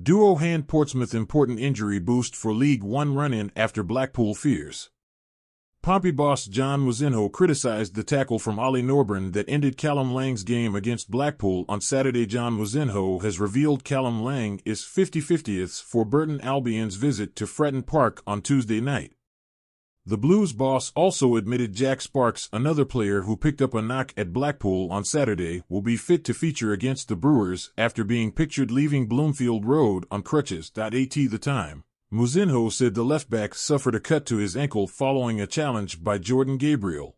Duo hand Portsmouth important injury boost for League One run-in after Blackpool fears. Pompey boss John Mousinho criticized the tackle from Ollie Norburn that ended Callum Lang's game against Blackpool on Saturday. John Mousinho has revealed Callum Lang is 50-50th for Burton Albion's visit to Fratton Park on Tuesday night. The Blues boss also admitted Jack Sparks, another player who picked up a knock at Blackpool on Saturday, will be fit to feature against the Brewers after being pictured leaving Bloomfield Road on crutches.At the time. Mousinho said the left-back suffered a cut to his ankle following a challenge by Jordan Gabriel.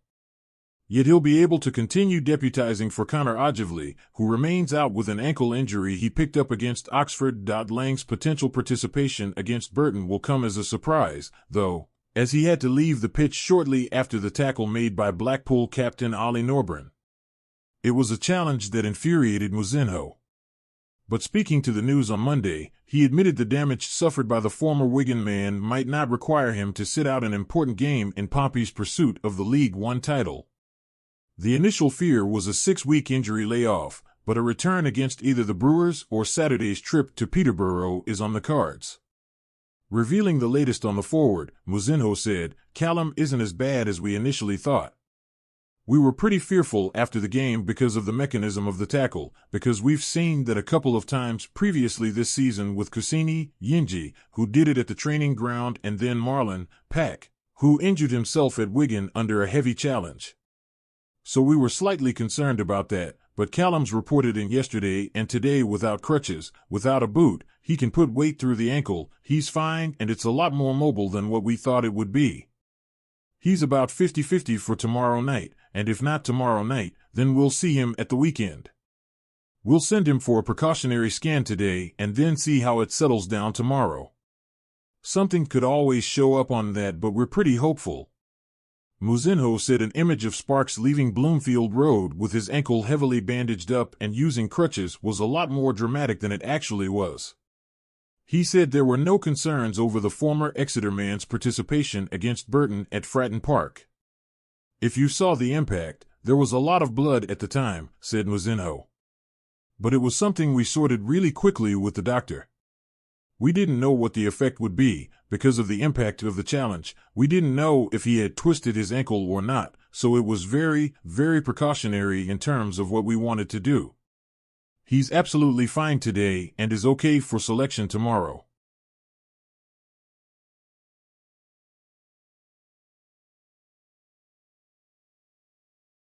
Yet he'll be able to continue deputising for Connor Ogivlie, who remains out with an ankle injury he picked up against Oxford.Lang's potential participation against Burton will come as a surprise, though, as he had to leave the pitch shortly after the tackle made by Blackpool captain Ollie Norburn. It was a challenge that infuriated Mousinho. But speaking to the News on Monday, he admitted the damage suffered by the former Wigan man might not require him to sit out an important game in Pompey's pursuit of the League One title. The initial fear was a 6-week injury layoff, but a return against either the Brewers or Saturday's trip to Peterborough is on the cards. Revealing the latest on the forward, Mousinho said, "Callum isn't as bad as we initially thought. We were pretty fearful after the game because of the mechanism of the tackle, because we've seen that a couple of times previously this season with Kusini, Yinji, who did it at the training ground, and then Marlon, Pack, who injured himself at Wigan under a heavy challenge. So we were slightly concerned about that, but Callum's reported in yesterday and today without crutches, without a boot, he can put weight through the ankle, he's fine, and it's a lot more mobile than what we thought it would be. He's about 50-50 for tomorrow night, and if not tomorrow night, then we'll see him at the weekend. We'll send him for a precautionary scan today and then see how it settles down tomorrow. Something could always show up on that, but we're pretty hopeful." Mousinho said an image of Sparks leaving Bloomfield Road with his ankle heavily bandaged up and using crutches was a lot more dramatic than it actually was. He said there were no concerns over the former Exeter man's participation against Burton at Fratton Park. "If you saw the impact, there was a lot of blood at the time," said Mousinho. "But it was something we sorted really quickly with the doctor. We didn't know what the effect would be, because of the impact of the challenge. We didn't know if he had twisted his ankle or not, so it was very, very precautionary in terms of what we wanted to do. He's absolutely fine today and is okay for selection tomorrow."